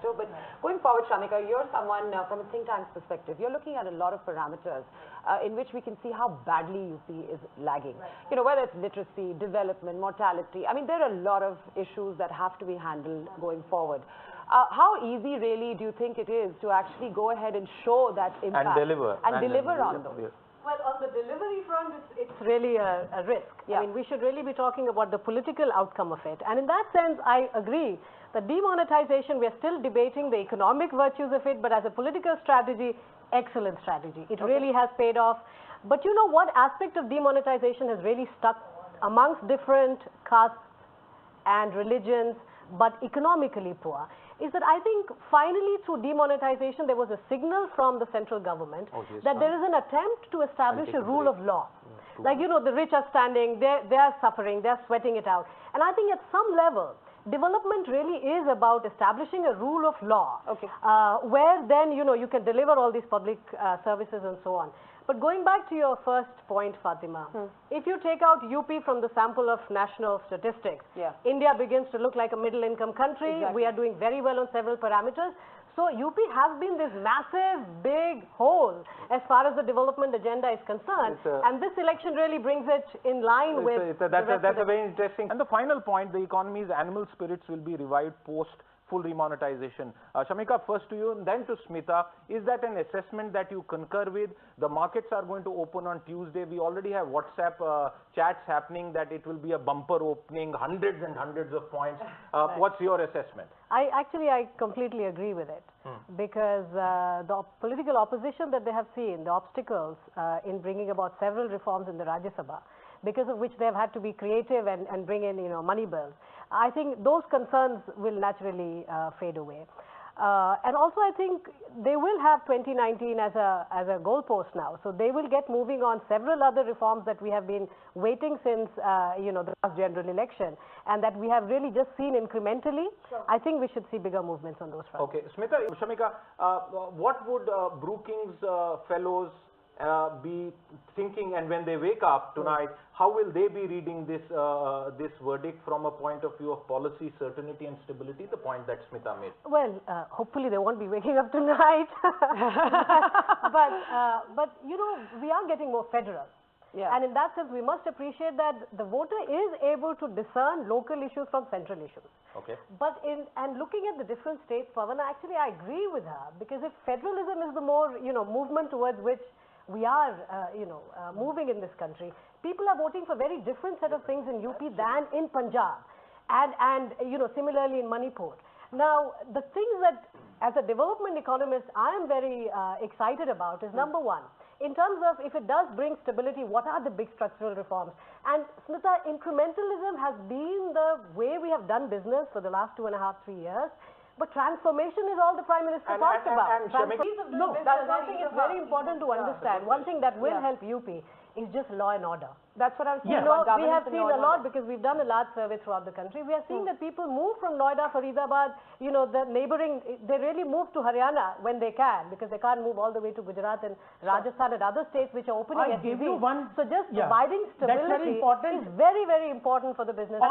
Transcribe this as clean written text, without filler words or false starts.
show. But going forward, Shamika, you're someone from a think tank's perspective. You're looking at a lot of parameters in which we can see how badly UP is lagging. You know, whether it's literacy, development, mortality. I mean, there are a lot of issues that have to be handled going forward. How easy really do you think it is to actually go ahead and show that impact and deliver on those? Well, on the delivery front, it's really a risk. Yeah. I mean, we should really be talking about the political outcome of it. And in that sense, I agree that demonetization, we are still debating the economic virtues of it, but as a political strategy, excellent strategy. It really has paid off. But you know what aspect of demonetization has really stuck amongst different castes and religions, but economically poor, is that I think finally through demonetization there was a signal from the central government that there is an attempt to establish a rule of law. Like, you know, the rich are standing, they are suffering, they are sweating it out. And I think at some level, development really is about establishing a rule of law, where then, you know, you can deliver all these public services and so on. But going back to your first point, Fatima, if you take out UP from the sample of national statistics, India begins to look like a middle-income country. We are doing very well on several parameters. So UP has been this massive, big hole as far as the development agenda is concerned. And this election really brings it in line with that's a very interesting. And the final point, the economy's animal spirits will be revived post full remonetization. Shamika, first to you and then to Smita. Is that an assessment that you concur with? The markets are going to open on Tuesday. We already have WhatsApp chats happening that it will be a bumper opening, hundreds and hundreds of points. What's your assessment? I completely agree with it, because the political opposition that they have seen, the obstacles in bringing about several reforms in the Rajya Sabha, because of which they have had to be creative and bring in, you know, money bills. I think those concerns will naturally fade away. And also I think they will have 2019 as a goalpost now. So they will get moving on several other reforms that we have been waiting since, you know, the last general election, and that we have really just seen incrementally. I think we should see bigger movements on those fronts. Okay. Shamika, what would Brookings fellows be thinking, and when they wake up tonight, how will they be reading this this verdict from a point of view of policy certainty and stability, the point that Smita made? Well, hopefully they won't be waking up tonight. but you know, we are getting more federal. And in that sense, we must appreciate that the voter is able to discern local issues from central issues. But looking at the different states, Pavan, actually I agree with her, because if federalism is the more, you know, movement towards which we are, moving in this country, people are voting for very different set of things in UP than in Punjab, and you know, similarly in Manipur. Now, the things that, as a development economist, I am very excited about is number one, in terms of if it does bring stability, what are the big structural reforms? And Smita, incrementalism has been the way we have done business for the last 2.5, 3 years. But transformation is all the Prime Minister talks about. No, that's something it's very important to understand. One thing that will help UP is just law and order. That's what I was saying. You know, we have seen a lot, because we've done a large survey throughout the country. We are seeing that people move from Noida, Faridabad, you know, the neighboring, they really move to Haryana when they can, because they can't move all the way to Gujarat and Rajasthan and other states which are opening SUVs. So just providing stability is very, very important for the business.